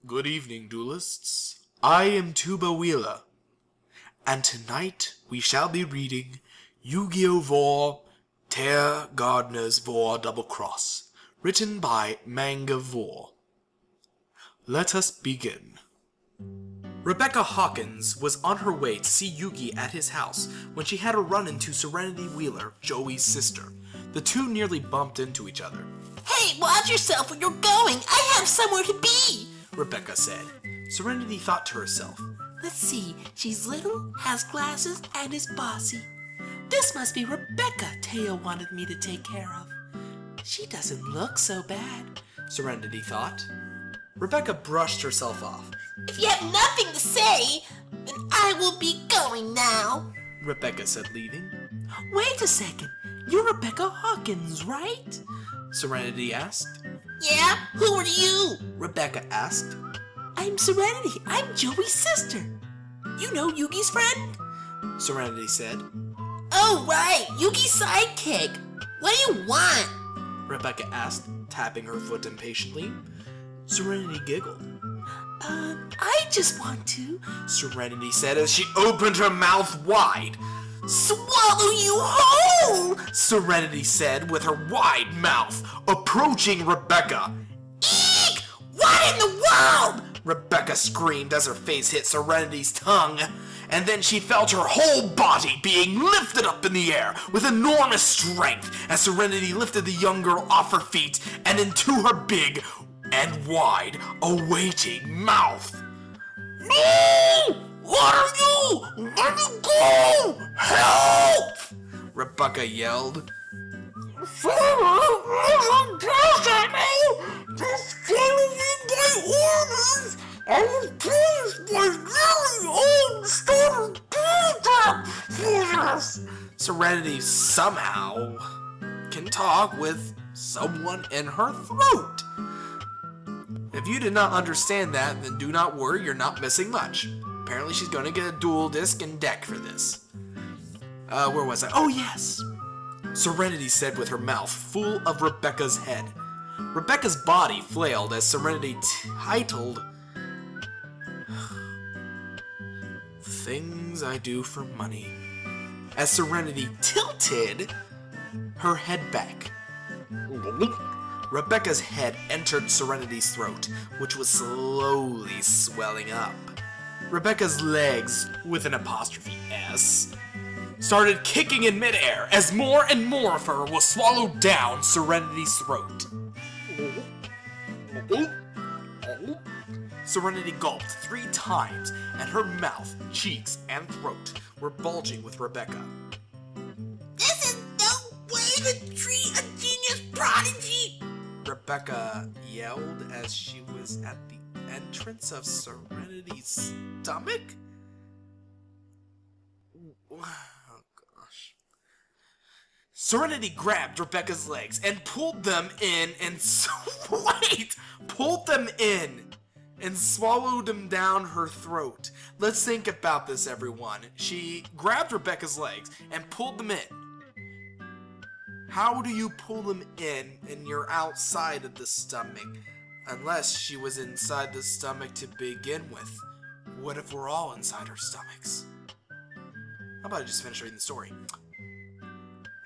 Good evening, duelists. I am Tuba Wheeler, and tonight we shall be reading Yugioh vore, Tear Gardener's Vore Double Cross, written by Manga Vore. Let us begin. Rebecca Hawkins was on her way to see Yugi at his house when she had a run into Serenity Wheeler, Joey's sister. The two nearly bumped into each other. Hey, watch yourself where you're going! I have somewhere to be! Rebecca said. Serenity thought to herself. Let's see, she's little, has glasses, and is bossy. This must be Rebecca Teo wanted me to take care of. She doesn't look so bad, Serenity thought. Rebecca brushed herself off. If you have nothing to say, then I will be going now, Rebecca said, leaving. Wait a second, you're Rebecca Hawkins, right? Serenity asked. Yeah, who are you? Rebecca asked. I'm Serenity. I'm Joey's sister. You know Yugi's friend? Serenity said. Oh, right. Yugi's sidekick. What do you want? Rebecca asked, tapping her foot impatiently. Serenity giggled. I just want to, Serenity said as she opened her mouth wide. Swallow you whole! Serenity said with her wide mouth, approaching Rebecca. Eek! What in the world? Rebecca screamed as her face hit Serenity's tongue, and then she felt her whole body being lifted up in the air with enormous strength as Serenity lifted the young girl off her feet and into her big and wide, awaiting mouth. No! What are you? Let me go! Help! Rebecca yelled. Someone pass at me! Just following my orders! I was pleased by very old starter build-up! Serenity somehow can talk with someone in her throat. If you did not understand that, then do not worry, you're not missing much. Apparently she's going to get a dual disc and deck for this. Where was I? Oh, yes! Serenity said with her mouth full of Rebecca's head. Rebecca's body flailed as Serenity titled Things I Do for Money. As Serenity tilted her head back. Rebecca's head entered Serenity's throat, which was slowly swelling up. Rebecca's legs, with an apostrophe S, started kicking in midair as more and more of her was swallowed down Serenity's throat. Serenity gulped 3 times, and her mouth, cheeks, and throat were bulging with Rebecca. This is no way to treat a genius prodigy! Rebecca yelled as she was at the entrance of Serenity's stomach? Oh gosh. Serenity grabbed Rebecca's legs and pulled them in and pulled them in and swallowed them down her throat. Let's think about this, everyone. She grabbed Rebecca's legs and pulled them in. How do you pull them in and you're outside of the stomach? Unless she was inside the stomach to begin with. What if we're all inside our stomachs? How about I just finish reading the story?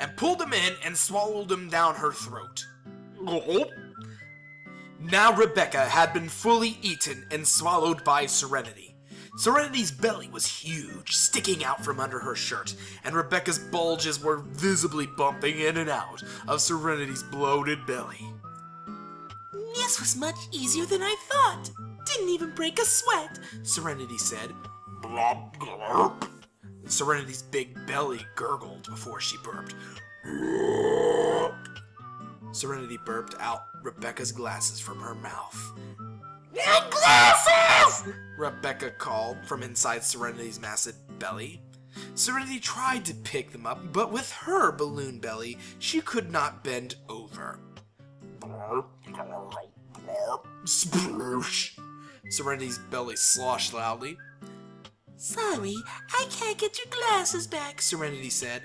And pulled them in and swallowed them down her throat. Now Rebecca had been fully eaten and swallowed by Serenity. Serenity's belly was huge, sticking out from under her shirt, and Rebecca's bulges were visibly bumping in and out of Serenity's bloated belly. This was much easier than I thought. Didn't even break a sweat, Serenity said. Blop, glurp. Serenity's big belly gurgled before she burped. Serenity burped out Rebecca's glasses from her mouth. My glasses! Rebecca called from inside Serenity's massive belly. Serenity tried to pick them up, but with her balloon belly, she could not bend over. Sploosh! Serenity's belly sloshed loudly. Sorry, I can't get your glasses back, Serenity said.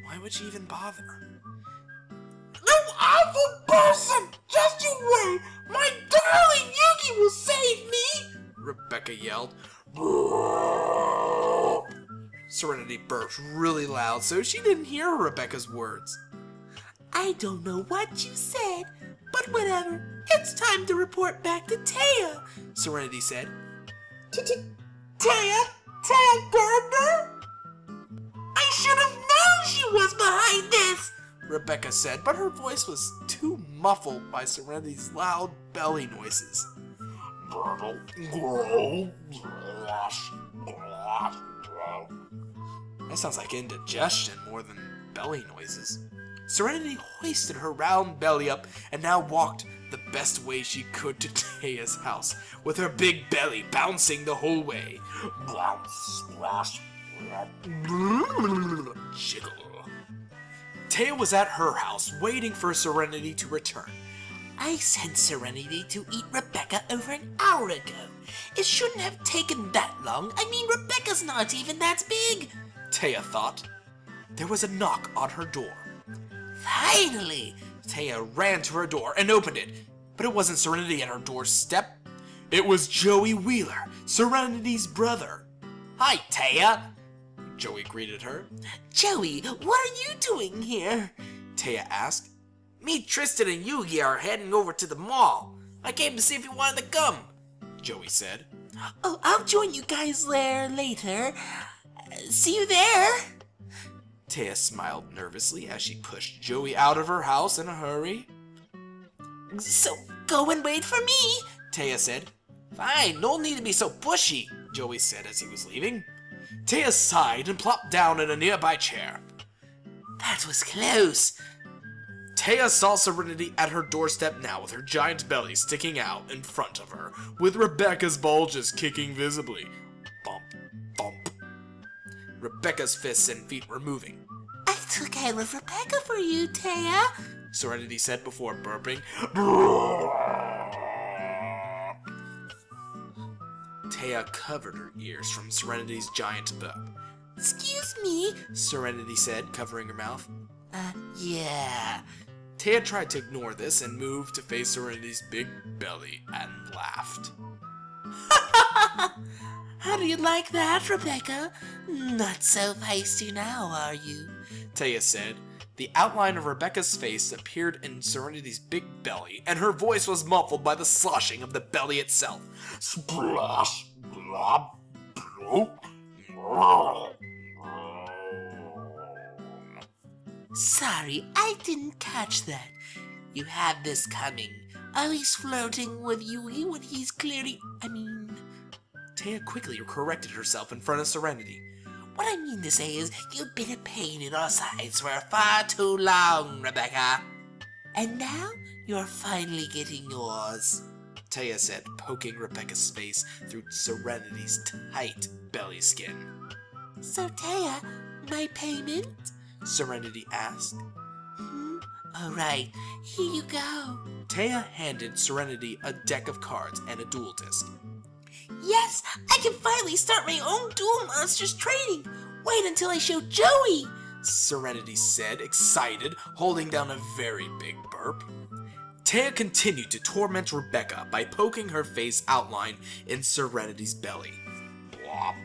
Why would she even bother? You awful person! Just you wait! My darling Yugi will save Rebecca yelled. Serenity burped really loud so she didn't hear Rebecca's words. I don't know what you said, but whatever. It's time to report back to Taya, Serenity said. Taya? Taya Gardner? I should have known she was behind this, Rebecca said, but her voice was too muffled by Serenity's loud belly noises. That sounds like indigestion more than belly noises. Serenity hoisted her round belly up and now walked the best way she could to Taya's house, with her big belly bouncing the whole way. Jiggle. Taya was at her house, waiting for Serenity to return. I sent Serenity to eat Rebecca over an hour ago. It shouldn't have taken that long. I mean, Rebecca's not even that big, Taya thought. There was a knock on her door. Finally! Taya ran to her door and opened it, but it wasn't Serenity at her doorstep. It was Joey Wheeler, Serenity's brother. Hi, Taya, Joey greeted her. Joey, what are you doing here? Taya asked. Me, Tristan, and Yugioh are heading over to the mall. I came to see if you wanted to come, Joey said. Oh, I'll join you guys there later. See you there. Taya smiled nervously as she pushed Joey out of her house in a hurry. So go and wait for me, Taya said. Fine, no need to be so pushy, Joey said as he was leaving. Taya sighed and plopped down in a nearby chair. That was close. Taya saw Serenity at her doorstep now with her giant belly sticking out in front of her, with Rebecca's bulges kicking visibly. Bump, bump. Rebecca's fists and feet were moving. I took care of Rebecca for you, Taya, Serenity said before burping. Taya covered her ears from Serenity's giant burp. Excuse me, Serenity said, covering her mouth. Yeah. Taya tried to ignore this and moved to face Serenity's big belly and laughed. How do you like that, Rebecca? Not so feisty now, are you? Taya said. The outline of Rebecca's face appeared in Serenity's big belly, and her voice was muffled by the sloshing of the belly itself. Splash, blob, bloop. Sorry, I didn't catch that. You have this coming. Always flirting with Yui when he's clearly... Taya quickly corrected herself in front of Serenity. What I mean to say is, you've been a pain in our sides for far too long, Rebecca. And now, you're finally getting yours, Taya said, poking Rebecca's face through Serenity's tight belly skin. So, Taya, my payment? Serenity asked. All right, here you go. Taya handed Serenity a deck of cards and a duel disc. Yes, I can finally start my own Duel Monsters training. Wait until I show Joey, Serenity said, excited, holding down a very big burp. Taya continued to torment Rebecca by poking her face outline in Serenity's belly. Blop,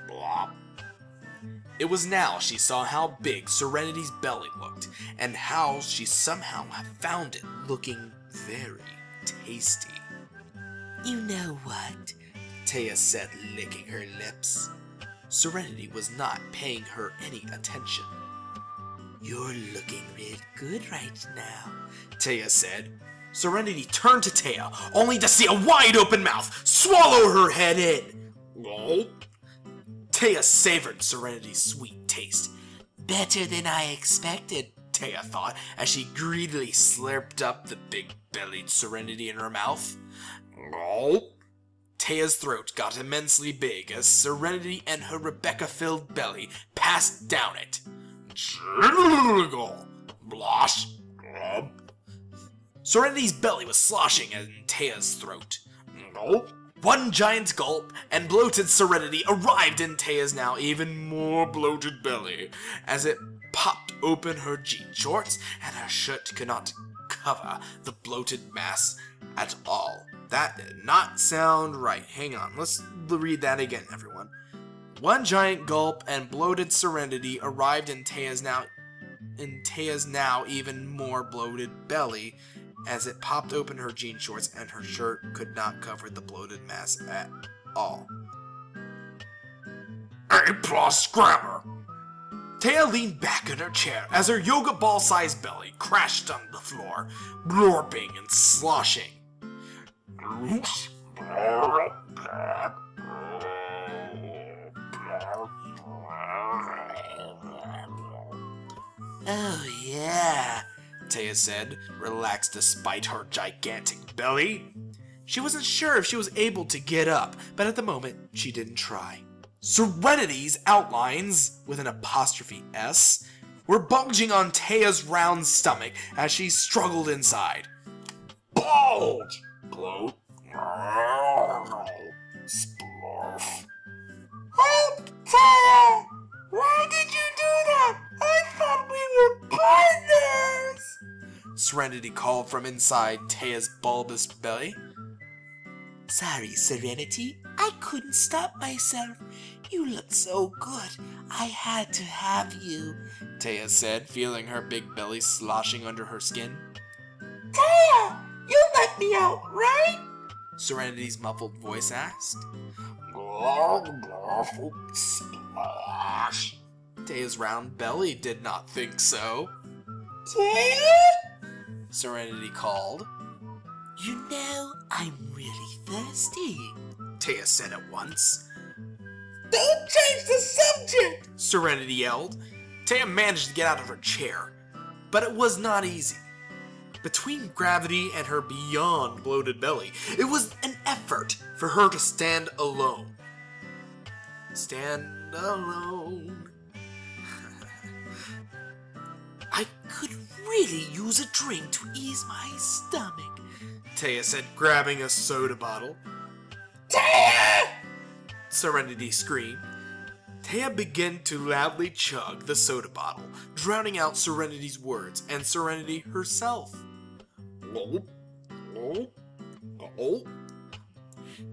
blop. It was now she saw how big Serenity's belly looked, and how she somehow found it looking very tasty. You know what? Taya said, licking her lips. Serenity was not paying her any attention. You're looking real good right now, Taya said. Serenity turned to Taya, only to see a wide-open mouth swallow her head in. Gulp. Taya savored Serenity's sweet taste. Better than I expected, Taya thought, as she greedily slurped up the big-bellied Serenity in her mouth. Gulp. Taya's throat got immensely big as Serenity and her Rebecca-filled belly passed down it. Blosh. Serenity's belly was sloshing in Taya's throat. One giant gulp, and bloated Serenity arrived in Taya's now even more bloated belly, as it popped open her jean shorts, and her shirt could not cover the bloated mass at all. That did not sound right. Hang on, let's read that again, everyone. One giant gulp and bloated Serenity arrived in Taya's now even more bloated belly as it popped open her jean shorts and her shirt could not cover the bloated mass at all. A+ grammar! Taya leaned back in her chair as her yoga ball-sized belly crashed on the floor, blorping and sloshing. Oh, yeah. Taya said, relaxed despite her gigantic belly. She wasn't sure if she was able to get up, but at the moment, she didn't try. Serenity's outlines, with an apostrophe S, were bulging on Taya's round stomach as she struggled inside. Bulge! Bloat. Splurf. Help, Taya! Why did you do that? I thought we were partners! Serenity called from inside Taya's bulbous belly. Sorry, Serenity. I couldn't stop myself. You look so good. I had to have you, Taya said, feeling her big belly sloshing under her skin. Taya! You let me out, right? Serenity's muffled voice asked. Splash. Taya's round belly did not think so. Taya? Serenity called. You know, I'm really thirsty, Taya said at once. Don't change the subject! Serenity yelled. Taya managed to get out of her chair, but it was not easy. Between gravity and her beyond bloated belly, it was an effort for her to stand alone. Stand alone. I could really use a drink to ease my stomach, Taya said, grabbing a soda bottle. Taya! Serenity screamed. Taya began to loudly chug the soda bottle, drowning out Serenity's words and Serenity herself.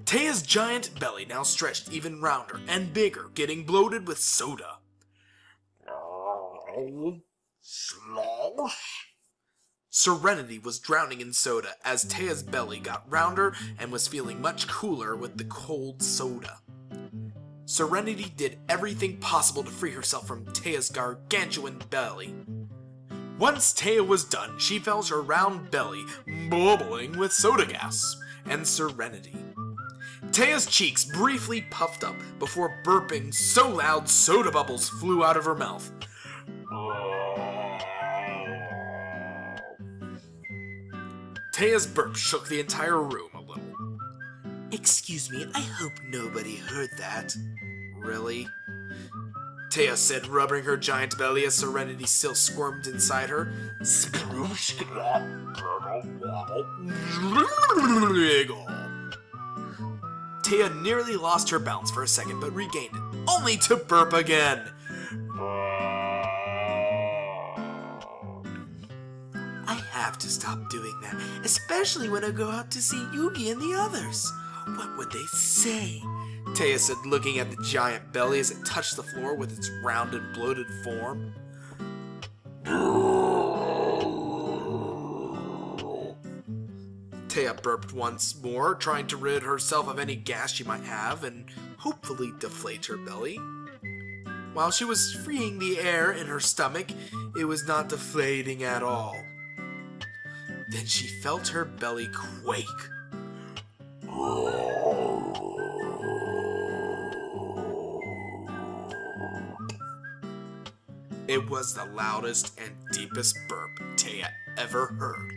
Taya's giant belly now stretched even rounder and bigger, getting bloated with soda. Serenity was drowning in soda as Taya's belly got rounder and was feeling much cooler with the cold soda. Serenity did everything possible to free herself from Taya's gargantuan belly. Once Taya was done, she felt her round belly bubbling with soda gas and Serenity. Taya's cheeks briefly puffed up before burping so loud soda bubbles flew out of her mouth. Taya's burp shook the entire room a little. Excuse me, I hope nobody heard that. Really? Taya said, rubbing her giant belly as Serenity still squirmed inside her. Taya nearly lost her balance for a second, but regained it, only to burp again. I have to stop doing that, especially when I go out to see Yugi and the others. What would they say? Taya said, looking at the giant belly as it touched the floor with its round and bloated form. Taya burped once more, trying to rid herself of any gas she might have and hopefully deflate her belly. While she was freeing the air in her stomach, it was not deflating at all. Then she felt her belly quake. It was the loudest and deepest burp Taya ever heard.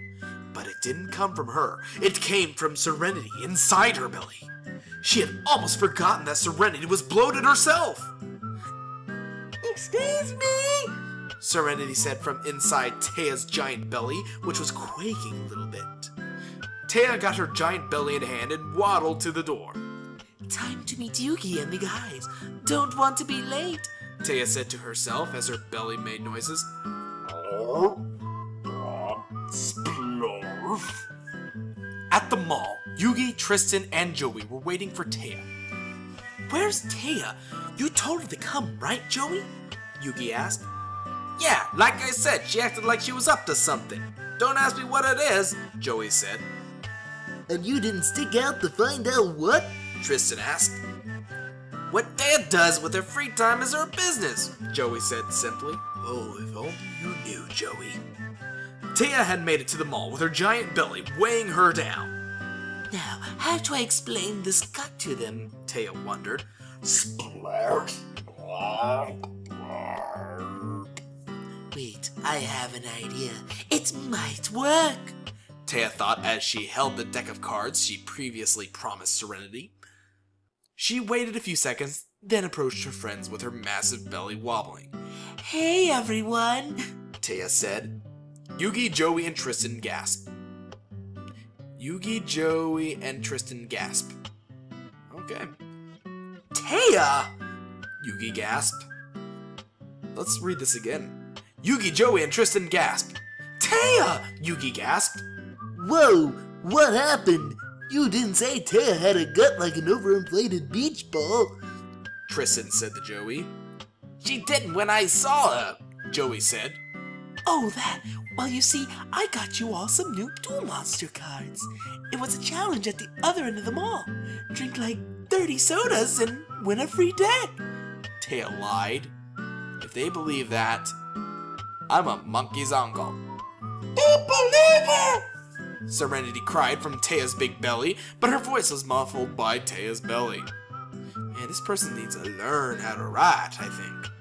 But it didn't come from her. It came from Serenity inside her belly. She had almost forgotten that Serenity was bloated herself. Excuse me? Serenity said from inside Taya's giant belly, which was quaking a little bit. Taya got her giant belly in hand and waddled to the door. Time to meet Yugi and the guys. Don't want to be late, Taya said to herself as her belly made noises. Splurf. At the mall, Yugi, Tristan, and Joey were waiting for Taya. Where's Taya? You told her to come, right, Joey? Yugi asked. Yeah, like I said, she acted like she was up to something. Don't ask me what it is, Joey said. And you didn't stick out to find out what? Tristan asked. What Taya does with her free time is her business, Joey said simply. Oh, if only you knew, Joey. Taya had made it to the mall with her giant belly weighing her down. Now, how do I explain this cut to them? Taya wondered. Wait, I have an idea. It might work. Taya thought as she held the deck of cards she previously promised Serenity. She waited a few seconds, then approached her friends with her massive belly wobbling. Hey everyone, Taya said. Yugi, Joey, and Tristan gasped. Yugi, Joey, and Tristan gasped. Okay. Taya! Yugi gasped. Let's read this again. Yugi, Joey, and Tristan gasped. Taya! Yugi gasped. Whoa, what happened? You didn't say Taya had a gut like an overinflated beach ball. Tristan said to Joey. She didn't when I saw her, Joey said. Oh, that. Well, you see, I got you all some new Duel Monster cards. It was a challenge at the other end of the mall. Drink like 30 sodas and win a free deck. Taya lied. If they believe that, I'm a monkey's uncle. Don't believe her! Serenity cried from Taya's big belly, but her voice was muffled by Taya's belly. Man, this person needs to learn how to write, I think.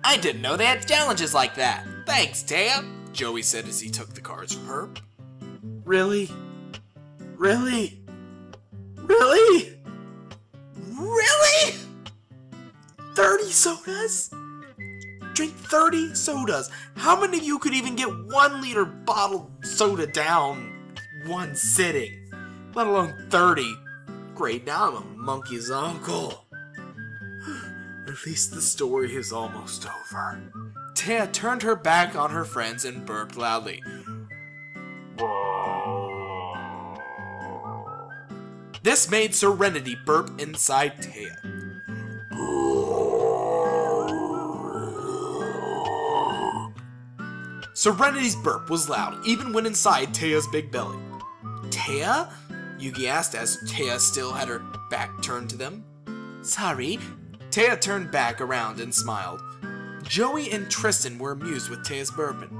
I didn't know they had challenges like that. Thanks, Taya, Joey said as he took the cards from her. Really? Really? Really? Really? 30 sodas? Drink 30 sodas. How many of you could even get 1 liter bottled soda down one sitting? Let alone 30. Great, now I'm a monkey's uncle. At least the story is almost over. Taya turned her back on her friends and burped loudly. This made Serenity burp inside Taya. Serenity's burp was loud, even when inside Taya's big belly. Taya? Yugi asked as Taya still had her back turned to them. Sorry. Taya turned back around and smiled. Joey and Tristan were amused with Taya's burping.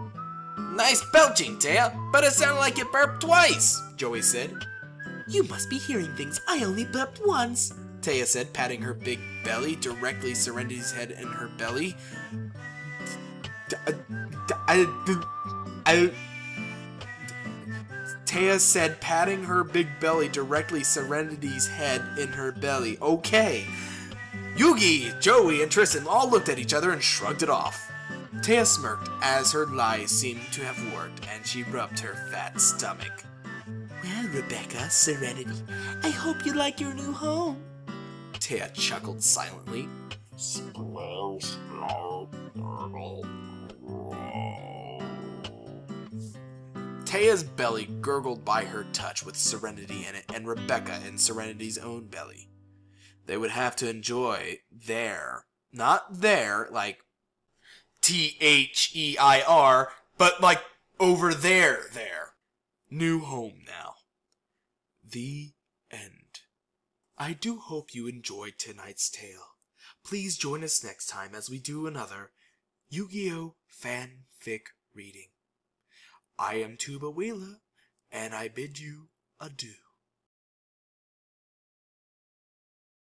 Nice belching, Taya, but it sounded like you burped twice, Joey said. You must be hearing things. I only burped once, Taya said, patting her big belly directly Serenity's head in her belly. Taya said, patting her big belly directly Serenity's head in her belly. Okay. Yugi, Joey, and Tristan all looked at each other and shrugged it off. Taya smirked as her lies seemed to have worked, and she rubbed her fat stomach. Well, Rebecca, Serenity, I hope you like your new home. Taya chuckled silently. Taya's belly gurgled by her touch with Serenity in it and Rebecca in Serenity's own belly. They would have to enjoy their, not their, like THEIR, but like over there, new home now. The end. I do hope you enjoyed tonight's tale. Please join us next time as we do another Yu-Gi-Oh! Fanfic reading. I am Tuba Wheeler, and I bid you adieu.